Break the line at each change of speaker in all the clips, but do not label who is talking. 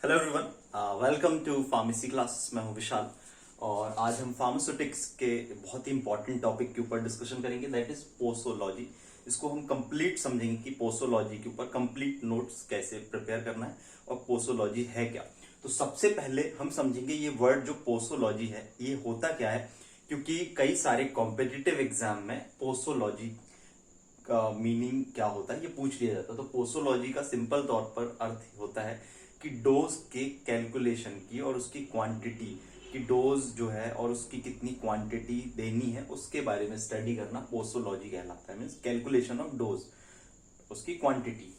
Hello everyone, welcome to pharmacy classes. मैं हूं विशाल और आज हम फार्मास्यूटिक्स के बहुत ही इंपॉर्टेंट टॉपिक के ऊपर डिस्कशन करेंगे, दैट इज पोसोलॉजी। इसको हम कंप्लीट समझेंगे कि पोसोलॉजी के ऊपर कंप्लीट नोट्स कैसे प्रिपेयर करना है और पोसोलॉजी है क्या। तो सबसे पहले हम समझेंगे ये वर्ड जो पोसोलॉजी है ये होता क्या है, क्योंकि कई सारे कॉम्पिटिटिव एग्जाम में पोसोलॉजी का मीनिंग क्या होता है ये पूछ लिया जाता है। तो पोसोलॉजी का सिंपल तौर पर अर्थ होता है कि डोज के कैलकुलेशन की और उसकी क्वांटिटी की, डोज जो है और उसकी कितनी क्वांटिटी देनी है उसके बारे में स्टडी करना पोसोलॉजी कहलाता है। मीन्स कैलकुलेशन ऑफ डोज, उसकी क्वांटिटी।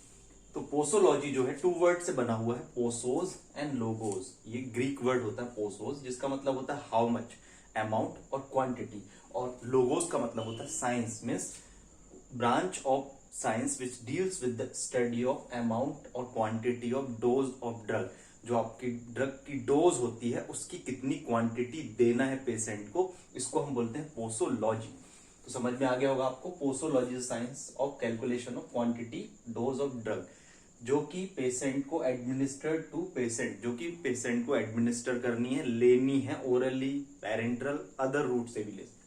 तो पोसोलॉजी जो है टू वर्ड से बना हुआ है, पोसोज एंड लोगोज। ये ग्रीक वर्ड होता है पोसोज, जिसका मतलब होता है हाउ मच, अमाउंट और क्वांटिटी। और लोगोज का मतलब होता है science, means branch of science which deals with the study of amount और quantity of dose of drug। जो आपकी ड्रग की डोज होती है उसकी कितनी क्वांटिटी देना है पेशेंट को, इसको हम बोलते हैं पोसोलॉजी। तो समझ में आ गया होगा आपको, posology science of calculation of quantity dose of drug, जो कि पेशेंट को एडमिनिस्टर्ड टू पेशेंट, जो कि पेशेंट को एडमिनिस्टर करनी है, लेनी है ओरली, पैरेंट्रल, अदर रूट से भी ले सकते हैं।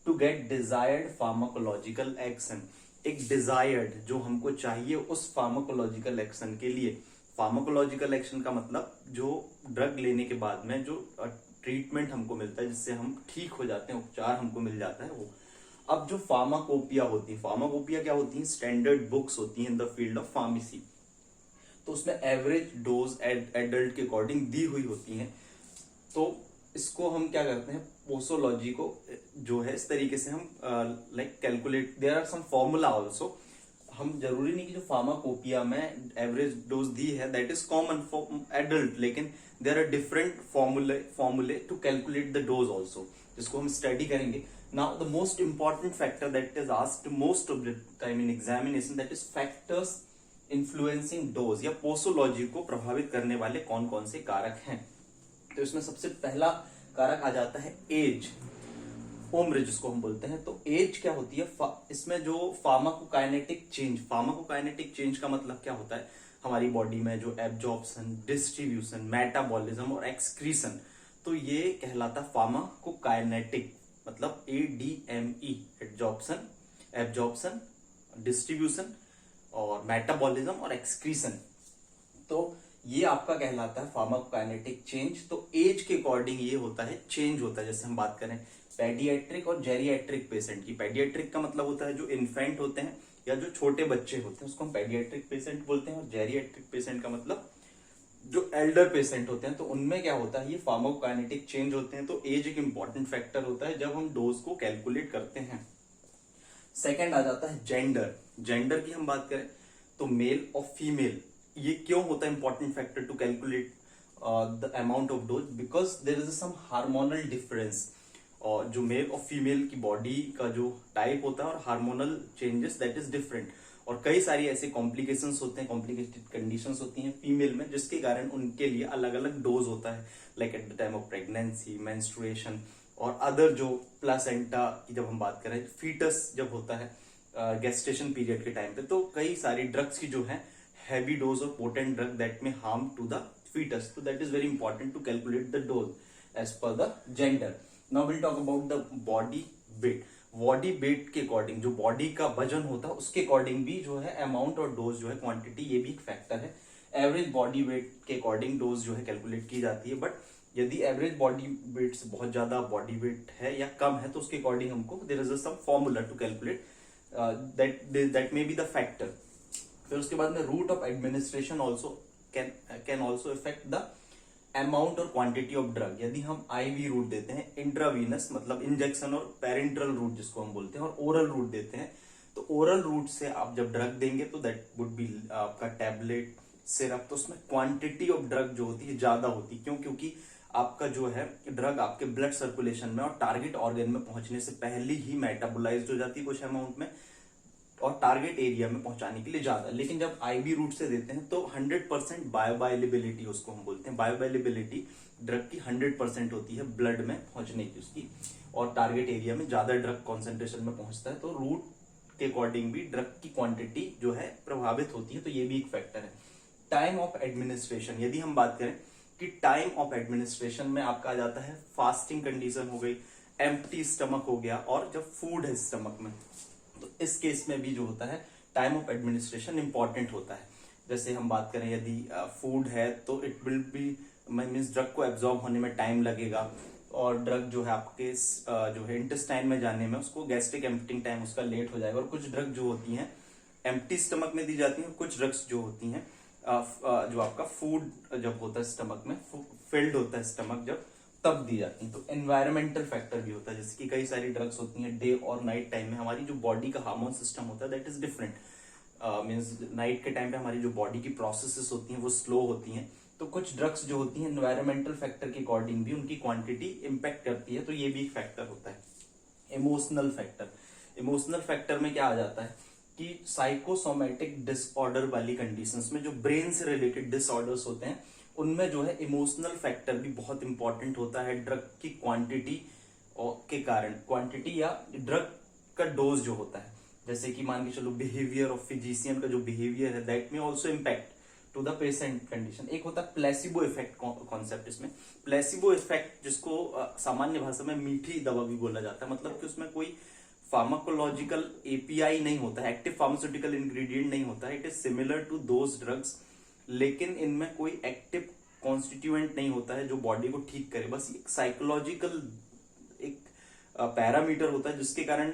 To get desired pharmacological action, एक डिजायर्ड जो हमको चाहिए उस फार्माकोलॉजिकल एक्शन के लिए। फार्माकोलॉजिकल एक्शन का मतलब जो ड्रग लेने के बाद में जो ट्रीटमेंट हमको मिलता है, जिससे हम ठीक हो जाते हैं, उपचार हमको मिल जाता है वो। अब जो फार्माकोपिया होती है, फार्माकोपिया क्या होती है, स्टैंडर्ड बुक्स होती हैं in the field of pharmacy. तो उसमें एवरेज डोज एडल्ट के अकॉर्डिंग दी हुई होती हैं। तो इसको हम क्या करते हैं, पोसोलॉजी को जो है इस तरीके से हम like calculate, there are some formula also. हम जरूरी नहीं कि जो फार्माकोपिया में एवरेज डोज दी है that is common for adult, लेकिन देयर आर डिफरेंट फॉर्मूले to calculate the dose also, जिसको हम स्टडी करेंगे। Now the most important factor that is asked most of the time in examination, that is factors influencing dose, या posology को प्रभावित करने वाले कौन कौन से कारक हैं। तो इसमें सबसे पहला कारक आ जाता है एज, उम्र जिसको हम बोलते हैं। तो एज क्या होती है, इसमें जो फार्माकोकाइनेटिक चेंज, फार्माकोकाइनेटिक चेंज का मतलब क्या होता है, हमारी बॉडी में जो एब्जॉर्प्शन, डिस्ट्रीब्यूशन, मेटाबॉलिज्म और एक्सक्रीशन, तो ये कहलाता फार्माकोकाइनेटिक, मतलब ADME, एब्जॉर्प्शन, डिस्ट्रीब्यूशन और मेटाबॉलिज्म और एक्सक्रीशन। तो ये आपका कहलाता है फार्माकोकाइनेटिक चेंज। तो एज के अकॉर्डिंग ये होता है, चेंज होता है। जैसे हम बात करें पेडियाट्रिक और जेरियाट्रिक पेशेंट की, पेडियाट्रिक का मतलब होता है जो इन्फेंट होते हैं या जो छोटे बच्चे होते हैं, उसको हम पेडियाट्रिक पेशेंट बोलते हैं। और जेरियाट्रिक पेशेंट का मतलब जो एल्डर पेशेंट होते हैं। तो उनमें क्या होता है, ये फार्माकोकाइनेटिक चेंज होते हैं। तो एज एक इंपॉर्टेंट फैक्टर होता है जब हम डोज को कैलकुलेट करते हैं। सेकेंड आ जाता है जेंडर। जेंडर की हम बात करें तो मेल और फीमेल, ये क्यों होता है important factor to calculate the amount of dose, because there is some hormonal difference. और जो मेल और फीमेल की बॉडी का जो टाइप होता है और hormonal changes that is different. और कई सारी ऐसे कॉम्प्लिकेशंस होते हैं, कॉम्प्लिकेटेड कंडीशंस होती हैं फीमेल में, जिसके कारण उनके लिए अलग अलग डोज होता है, like at the time of pregnancy, menstruation और अदर जो प्लासेंटा की जब हम बात करें, फीटस जब होता है गेस्टेशन पीरियड के टाइम पे, तो कई सारी ड्रग्स की जो है heavy dose or potent drug that may harm to the fetus. So that is very important to calculate the dose as per the gender. Now we'll talk about the body weight. Body weight के according, जो body का वजन होता है उसके according भी जो है अमाउंट और डोज जो है, क्वांटिटी, ये भी एक फैक्टर है। एवरेज बॉडी वेट के अकॉर्डिंग डोज जो है कैलकुलेट की जाती है। बट यदि एवरेज बॉडी वेट से बहुत ज्यादा बॉडी वेट है या कम है तो उसके अकॉर्डिंग हमको there is some formula to calculate that may be the factor. फिर उसके बाद में route of administration also can also effect the amount और क्वांटिटी ऑफ ड्रग। यदि हम IV रूट देते हैं, इंट्रावीनस मतलब इंजेक्शन, और पेरेंट्रल रूट जिसको हम बोलते हैं, और ओरल रूट देते हैं, तो ओरल रूट से आप जब ड्रग देंगे तो दैट वुड बी आपका टैबलेट, सिरप, तो उसमें क्वांटिटी ऑफ ड्रग जो होती है ज्यादा होती है। क्यों? क्योंकि आपका जो है ड्रग आपके ब्लड सर्कुलेशन में और टारगेट ऑर्गन में पहुंचने से पहले ही मेटाबोलाइज्ड हो जाती है कुछ अमाउंट में, और टारगेट एरिया में पहुंचाने के लिए ज्यादा। लेकिन जब IV रूट से देते हैं तो 100% बायोअवेलेबिलिटी, उसको हम बोलते हैं बायोअवेलेबिलिटी, ड्रग की 100% होती है ब्लड में पहुंचने की उसकी, और टारगेट एरिया में ज्यादा ड्रग कॉन्सेंट्रेशन में पहुंचता है। तो रूट के अकॉर्डिंग भी ड्रग की क्वांटिटी जो है प्रभावित होती है। तो ये भी एक फैक्टर है। टाइम ऑफ एडमिनिस्ट्रेशन, यदि हम बात करें कि टाइम ऑफ एडमिनिस्ट्रेशन में आपका आ जाता है फास्टिंग कंडीशन हो गई, एम्प्टी स्टमक हो गया, और जब फूड है स्टमक में, तो इस केस में भी जो होता है टाइम ऑफ एडमिनिस्ट्रेशन इंपॉर्टेंट होता है। जैसे हम बात करें यदि फूड है तो it will be means drug को एब्जॉर्ब होने में टाइम लगेगा, और ड्रग जो है आपके जो है इंटेस्टाइन में जाने में उसको गैस्ट्रिक एम्प्टिंग टाइम उसका लेट हो जाएगा। और कुछ ड्रग जो होती हैं एम्प्टी स्टमक में दी जाती हैं, कुछ ड्रग्स जो होती हैं जो आपका फूड जब होता है स्टमक में, फिल्ड होता है स्टमक जब, तब दी जाती है। तो एनवायरमेंटल फैक्टर भी होता है, जैसे कि कई सारी ड्रग्स होती हैं डे और नाइट टाइम में, हमारी जो बॉडी का हार्मोन सिस्टम होता है that is different. Means night के टाइम पे हमारी जो बॉडी की प्रोसेसेस होती हैं वो स्लो होती हैं, तो कुछ ड्रग्स जो होती हैं एनवायरमेंटल फैक्टर के अकॉर्डिंग भी उनकी क्वांटिटी इंपैक्ट करती है, तो ये भी एक फैक्टर होता है। इमोशनल फैक्टर, इमोशनल फैक्टर में क्या आ जाता है कि साइकोसोमेटिक डिसऑर्डर वाली कंडीशंस में जो ब्रेन से रिलेटेड डिसऑर्डर्स होते हैं उनमें जो है इमोशनल फैक्टर भी बहुत इंपॉर्टेंट होता है ड्रग की क्वांटिटी के कारण, क्वांटिटी या ड्रग का डोज जो होता है। जैसे कि मान के चलो बिहेवियर ऑफ फिजिशियन का जो बिहेवियर है दैट में also impact to the patient condition. एक होता है प्लेसिबो इफेक्ट कॉन्सेप्ट, इसमें प्लेसिबो इफेक्ट जिसको सामान्य भाषा में मीठी दवा भी बोला जाता है, मतलब कि उसमें कोई फार्माकोलॉजिकल एपीआई नहीं होता है, एक्टिव फार्मास्यूटिकल इंग्रेडिएंट नहीं होता है, it is similar to those drugs, लेकिन इनमें कोई एक्टिव कॉन्स्टिट्यूएंट नहीं होता है जो बॉडी को ठीक करे, बस एक साइकोलॉजिकल एक पैरामीटर होता है जिसके कारण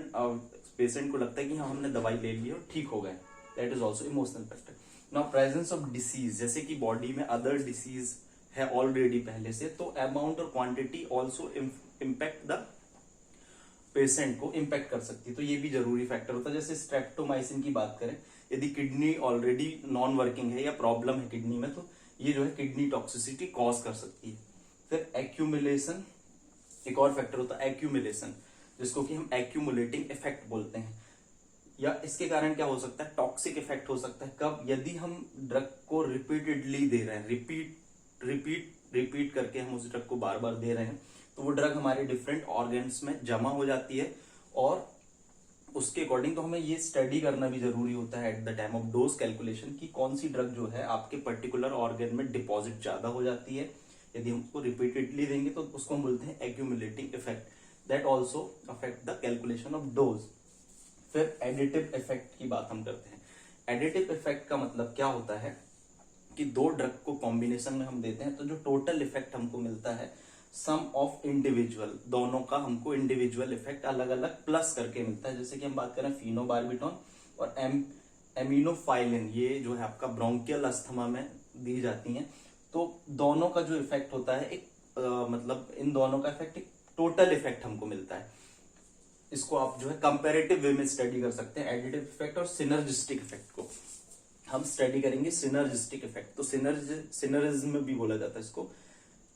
पेशेंट को लगता है कि हाँ हमने दवाई ले ली और ठीक हो गए, that is also emotional factor. Now presence of disease, जैसे कि बॉडी में अदर डिसीज है ऑलरेडी पहले से, तो अमाउंट और quantity also impact the patient को इम्पैक्ट कर सकती है, तो ये भी जरूरी फैक्टर होता है। जैसे स्ट्रेप्टोमाइसिन की बात करें, यदि किडनी ऑलरेडी नॉन वर्किंग है या प्रॉब्लम है किडनी में, तो ये जो है किडनी टॉक्सिसिटी कॉज कर सकती है। फिर एक्यूमुलेशन, एक और फैक्टर होता है एक्यूमुलेशन, जिसको कि हम एक्यूमुलेटिंग इफेक्ट बोलते हैं, या इसके कारण क्या हो सकता है टॉक्सिक इफेक्ट हो सकता है। कब? यदि हम ड्रग को रिपीटेडली दे रहे हैं, रिपीट करके हम उस ड्रग को बार बार दे रहे हैं, तो वो ड्रग हमारे डिफरेंट ऑर्गन्स में जमा हो जाती है, और उसके अकॉर्डिंग तो हमें ये स्टडी करना भी जरूरी होता है at the time of dose calculation कि कौन सी ड्रग जो है आपके पर्टिकुलर ऑर्गन में डिपॉजिट ज्यादा हो जाती है। यदि हम उसको रिपीटेडली देंगे तो उसको हम बोलते हैं accumulating effect, that also affect the calculation of dose. फिर एडिटिव इफेक्ट की बात हम करते हैं। एडिटिव इफेक्ट का मतलब क्या होता है कि दो ड्रग को कॉम्बिनेशन में हम देते हैं तो जो टोटल इफेक्ट हमको मिलता है सम ऑफ इंडिविजुअल, दोनों का हमको इंडिविजुअल इफेक्ट अलग अलग प्लस करके मिलता है। जैसे कि हम बात करें फिनोबार्बिटॉन और एमिनोफाइलिन, ये जो है आपका ब्रोंकियल अस्थमा में दी जाती हैं, तो दोनों का जो इफेक्ट होता है एक मतलब इन दोनों का इफेक्ट एक टोटल इफेक्ट हमको मिलता है। इसको आप जो है कंपैरेटिव वे में स्टडी कर सकते हैं, एडिटिव इफेक्ट और सिनर्जिस्टिक इफेक्ट को हम स्टडी करेंगे। सिनर्जिस्टिक इफेक्ट तो सिनर्जिज्म भी बोला जाता है इसको,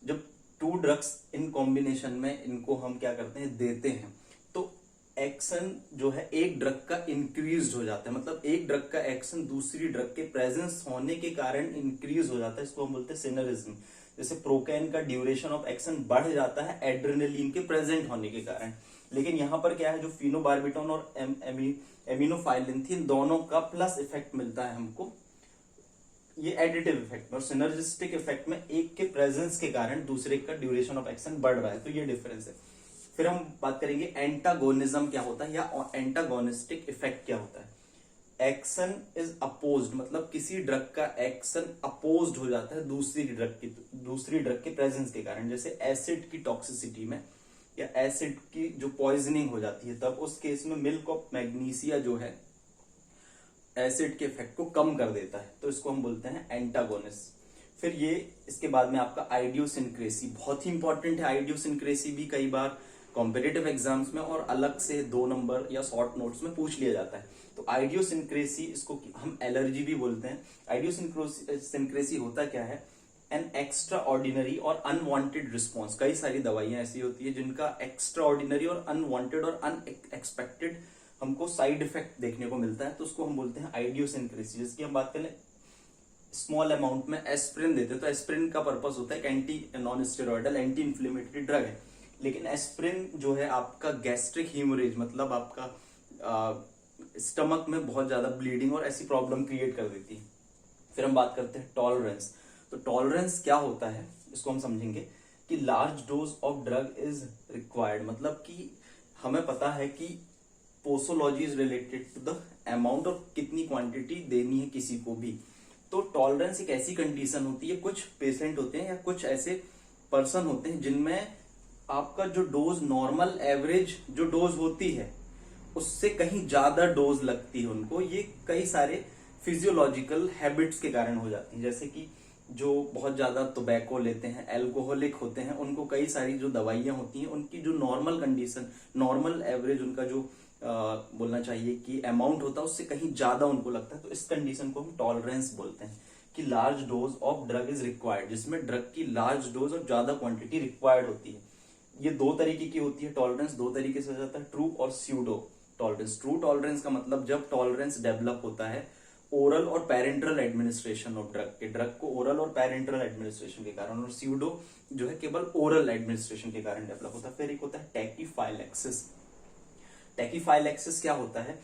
जब टू ड्रग्स इन कॉम्बिनेशन में इनको हम क्या करते हैं देते हैं, तो एक्शन जो है एक ड्रग का इंक्रीज हो जाता है, मतलब एक ड्रग का एक्शन दूसरी ड्रग के प्रेजेंस होने के कारण इंक्रीज हो जाता है, इसको हम बोलते हैं सिनरिज्म। जैसे प्रोकैन का ड्यूरेशन ऑफ एक्शन बढ़ जाता है एड्रेनलिन के प्रेजेंट होने के कारण, लेकिन यहां पर क्या है जो फिनोबार्बिटॉन और एमिनोफाइलिन थी, दोनों का प्लस इफेक्ट मिलता है हमको ये एडिटिव इफेक्ट में, और सिनर्जिस्टिक इफेक्ट में एक के प्रेजेंस के कारण दूसरे का ड्यूरेशन ऑफ एक्शन बढ़ रहा है, तो ये डिफरेंस है। फिर हम बात करेंगे एंटागोनिज्म क्या होता है या एंटागोनिस्टिक इफेक्ट क्या होता है। एक्शन इज अपोज्ड, मतलब किसी ड्रग का एक्शन अपोज्ड हो जाता है दूसरी ड्रग के प्रेजेंस के कारण। जैसे एसिड की टॉक्सिसिटी में या एसिड की जो पॉइजनिंग हो जाती है, तब उस केस में मिल्क ऑफ मैग्नीसिया जो है एसिड के इफेक्ट को कम कर देता है, तो इसको हम बोलते हैं एंटागोनिस्ट। फिर ये इसके बाद में आपका आइडियोसिनक्रेसी, बहुत ही इंपॉर्टेंट है। आइडियोसिनक्रेसी भी कई बार कॉम्पिटिटिव एग्जाम्स में और अलग से 2 नंबर या शॉर्ट नोट्स में पूछ लिया जाता है। तो आइडियोसिनक्रेसी, इसको हम एलर्जी भी बोलते हैं। आइडियोसिनक्रेसी होता क्या है, एन एक्स्ट्रा ऑर्डिनरी और अनवांटेड रिस्पॉन्स। कई सारी दवाइयां ऐसी होती है जिनका एक्स्ट्रा ऑर्डिनरी और अनवांटेड और अनएक्सपेक्टेड हमको साइड इफेक्ट देखने को मिलता है, तो उसको हम बोलते हैं आइडियोसिनक्रेसी। जिसकी हम बात करें स्मॉल अमाउंट में एस्प्रिन देते हैं, तो एस्प्रिन का पर्पस होता है कि anti non steroidal anti inflammatory drug है, लेकिन एस्प्रिन जो है आपका गैस्ट्रिक हीमोरेज, मतलब आपका स्टमक में बहुत ज्यादा ब्लीडिंग और ऐसी प्रॉब्लम क्रिएट कर देती है। फिर हम बात करते हैं टॉलरेंस। तो टॉलरेंस क्या होता है इसको हम समझेंगे कि large dose of drug is required, मतलब कि हमें पता है कि posology is related to the amount of कितनी क्वांटिटी देनी है किसी को भी। तो टॉलरेंस एक ऐसी कंडीशन होती है, कुछ पेशेंट होते हैं या कुछ ऐसे पर्सन होते हैं जिनमें आपका जो डोज नॉर्मल एवरेज जो डोज होती है उससे कहीं ज्यादा डोज लगती है उनको। ये कई सारे फिजियोलॉजिकल हैबिट्स के कारण हो जाती है, जैसे कि जो बहुत ज्यादा टोबैको लेते हैं, एल्कोहलिक होते हैं, उनको कई सारी जो दवाइयां होती हैं उनकी जो नॉर्मल कंडीशन, नॉर्मल एवरेज उनका जो बोलना चाहिए कि अमाउंट होता है उससे कहीं ज्यादा उनको लगता है। तो इस कंडीशन को हम टॉलरेंस बोलते हैं कि large dose of drug is required, जिसमें ड्रग की लार्ज डोज और ज्यादा क्वांटिटी रिक्वायर्ड होती है। ये दो तरीके की होती है टॉलरेंस, दो तरीके से हो जाता है, ट्रू और स्यूडो टॉलरेंस। ट्रू टॉलरेंस का मतलब जब टॉलरेंस डेवलप होता है ओरल और पेरेंटल एडमिनिस्ट्रेशन ऑफ ड्रग के, ड्रग को ओरल और पेरेंटल एडमिनिस्ट्रेशन के कारण, और स्यूडो जो है केवल ओरल एडमिनिस्ट्रेशन के कारण डेवलप होता है। फिर एक होता है टैकीफाइलैक्सिस। टैकीफाइलैक्सिस क्या होता है?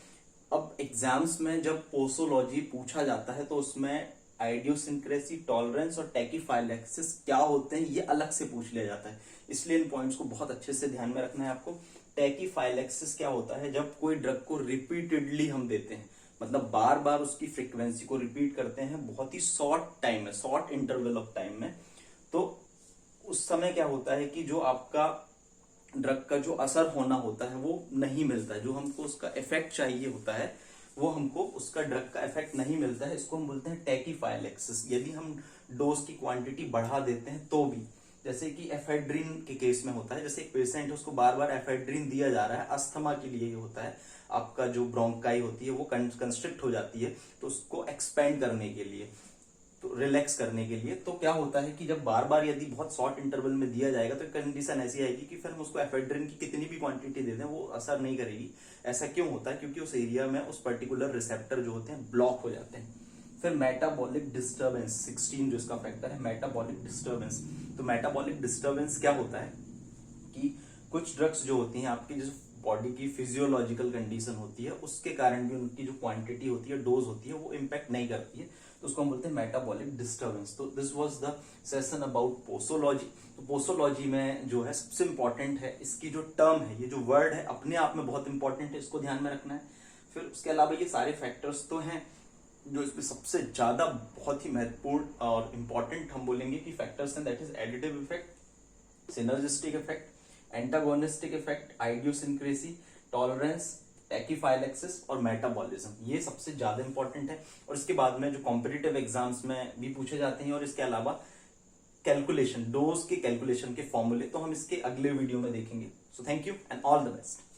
अब एग्जाम्स में जब पोसोलॉजी पूछा जाता है तो उसमें आइडियोसिंक्रेसी, टॉलरेंस और टैकीफाइलैक्सिस क्या होते हैं ये अलग से पूछ लिया जाता है, इसलिए इन पॉइंट्स को बहुत अच्छे से ध्यान में रखना है आपको। टैकीफाइलैक्सिस क्या होता है? जब कोई ड्रग को रिपीटेडली हम देते हैं, मतलब बार बार उसकी फ्रीक्वेंसी को रिपीट करते हैं बहुत ही शॉर्ट टाइम में, शॉर्ट इंटरवल ऑफ टाइम में, तो उस समय क्या होता है कि जो आपका ड्रग का जो असर होना होता है वो नहीं मिलता है, जो हमको उसका इफेक्ट चाहिए होता है वो हमको उसका ड्रग का इफेक्ट नहीं मिलता है। इसको हम बोलते हैं टैकीफाइलैक्सिस। यदि हम डोज की क्वांटिटी बढ़ा देते हैं तो भी, जैसे कि एफेड्रिन के केस में होता है, जैसे एक पेशेंट है उसको बार बार एफेड्रिन दिया जा रहा है, अस्थमा के लिए ये होता है, आपका जो ब्रोंकाई होती है वो कंस्ट्रिक्ट हो जाती है, तो उसको एक्सपेंड करने के लिए, तो रिलैक्स करने के लिए, तो क्या होता है कि जब बार बार यदि बहुत शॉर्ट इंटरवल में दिया जाएगा तो कंडीशन ऐसी आएगी कि फिर हम उसको एफेड्रिन की कितनी भी क्वांटिटी दे दें वो असर नहीं करेगी। ऐसा क्यों होता है? क्योंकि उस एरिया में उस पर्टिकुलर रिसेप्टर जो होते हैं ब्लॉक हो जाते हैं। फिर मेटाबॉलिक डिस्टर्बेंस 16 जो इसका फैक्टर है, मेटाबॉलिक डिस्टर्बेंस। तो मेटाबॉलिक डिस्टर्बेंस क्या होता है कि कुछ ड्रग्स जो होती हैं आपकी जो बॉडी की फिजियोलॉजिकल कंडीशन होती है उसके कारण भी उनकी जो क्वांटिटी होती है, डोज होती है, वो इम्पैक्ट नहीं करती है, तो उसको हम बोलते हैं मेटाबॉलिक डिस्टर्बेंस। तो this was the session about posology. तो पोसोलॉजी में जो है सबसे इंपॉर्टेंट है इसकी जो टर्म है, ये जो वर्ड है अपने आप में बहुत इंपॉर्टेंट है, इसको ध्यान में रखना है। फिर उसके अलावा ये सारे फैक्टर्स तो हैं, जो इसमें सबसे ज्यादा बहुत ही महत्वपूर्ण और इंपॉर्टेंट हम बोलेंगे कि फैक्टर्स हैं, that is additive effect, synergistic effect, antagonistic effect, idiosyncrasy, tolerance, tachyphylaxis और मेटाबॉलिज्म। ये सबसे ज्यादा इंपॉर्टेंट है और इसके बाद में जो कॉम्पिटिटिव एग्जाम्स में भी पूछे जाते हैं। और इसके अलावा कैलकुलेशन, डोज के कैलकुलेशन के फॉर्मूले तो हम इसके अगले वीडियो में देखेंगे। So thank you and all the best.